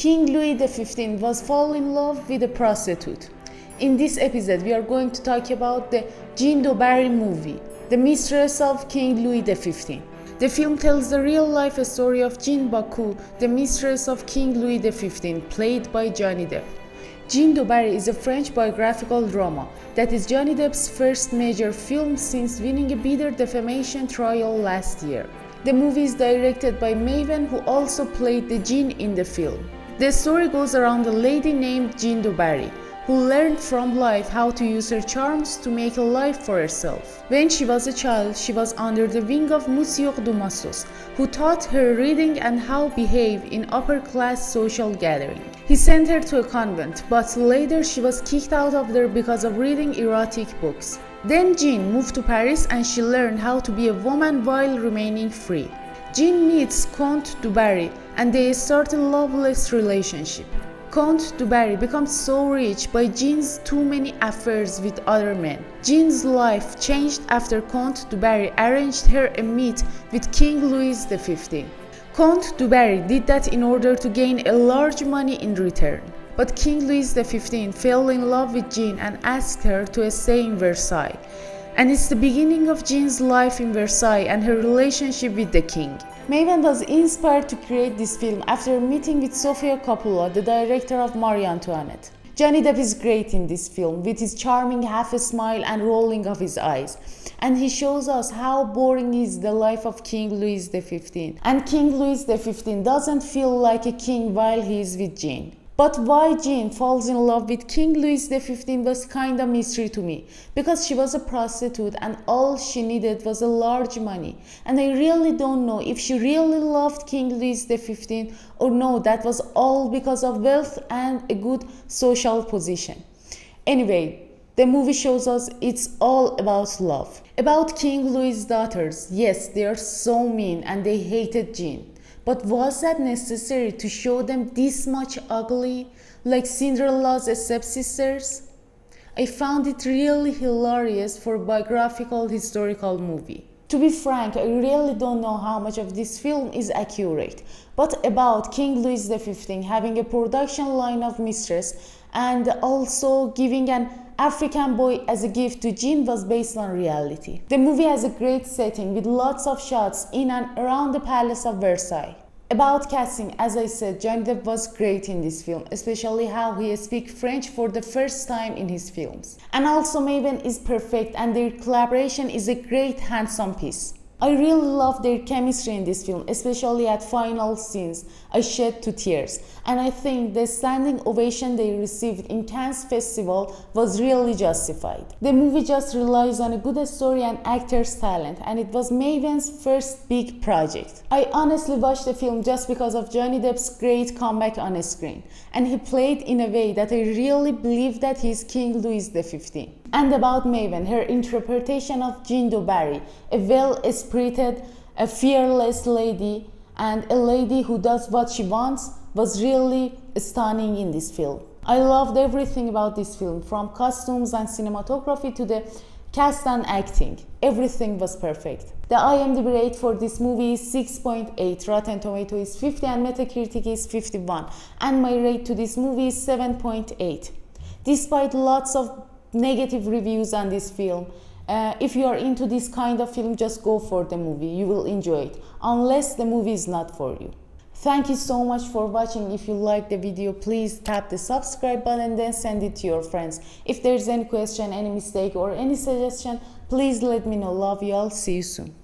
King Louis XV was fall in love with a prostitute. In this episode, we are going to talk about the Jeanne Du Barry movie, The Mistress of King Louis XV. The film tells the real-life story of Jeanne Poupaud, the mistress of King Louis XV, played by Johnny Depp. Jeanne Du Barry is a French biographical drama that is Johnny Depp's first major film since winning a bitter defamation trial last year. The movie is directed by Maïwenn, who also played the Jeanne in the film. The story goes around a lady named Jeanne Du Barry, who learned from life how to use her charms to make a life for herself. When she was a child, she was under the wing of Monsieur Dumassos, who taught her reading and how to behave in upper-class social gathering. He sent her to a convent, but later she was kicked out of there because of reading erotic books. Then Jeanne moved to Paris and she learned how to be a woman while remaining free. Jeanne meets Comte Du Barry and they start a loveless relationship. Comte Du Barry becomes so rich by Jeanne's too many affairs with other men. Jeanne's life changed after Comte Du Barry arranged her a meet with King Louis XV. Comte Du Barry did that in order to gain a large money in return. But King Louis XV fell in love with Jeanne and asked her to stay in Versailles. And it's the beginning of Jeanne's life in Versailles and her relationship with the king. Maïwenn was inspired to create this film after a meeting with Sofia Coppola, the director of Marie Antoinette. Johnny Depp is great in this film with his charming half smile and rolling of his eyes. And he shows us how boring is the life of King Louis XV. And King Louis XV doesn't feel like a king while he is with Jeanne. But why Jeanne falls in love with King Louis XV was kinda mystery to me, because she was a prostitute and all she needed was a large money. And I really don't know if she really loved King Louis XV or no, that was all because of wealth and a good social position. Anyway, the movie shows us it's all about love. About King Louis' daughters, yes, they are so mean and they hated Jeanne. But was that necessary to show them this much ugly, like Cinderella's stepsisters? I found it really hilarious for a biographical historical movie. To be frank, I really don't know how much of this film is accurate, but about King Louis XV having a production line of mistress and also giving an African boy as a gift to Jeanne was based on reality. The movie has a great setting with lots of shots in and around the Palace of Versailles. About casting, as I said, Johnny Depp was great in this film, especially how he speaks French for the first time in his films. And also Maïwenn is perfect and their collaboration is a great handsome piece. I really love their chemistry in this film, especially at final scenes. I shed to tears. And I think the standing ovation they received in Cannes Festival was really justified. The movie just relies on a good story and actors' talent, and it was Maïwenn's first big project. I honestly watched the film just because of Johnny Depp's great comeback on screen, and he played in a way that I really believe that he's King Louis XV. And about Maïwenn, her interpretation of Jeanne Du Barry, a well-spirited, a fearless lady, and a lady who does what she wants, was really stunning in this film. I loved everything about this film, from costumes and cinematography to the cast and acting. Everything was perfect. The IMDb rate for this movie is 6.8, Rotten Tomato is 50 and Metacritic is 51, and my rate to this movie is 7.8. Despite lots of negative reviews on this film, if you are into this kind of film, just go for the movie. You will enjoy it, unless the movie is not for you. Thank you so much for watching. If you like the video, please tap the subscribe button, then send it to your friends. If there's any question, any mistake or any suggestion, please let me know. Love you all. See you soon.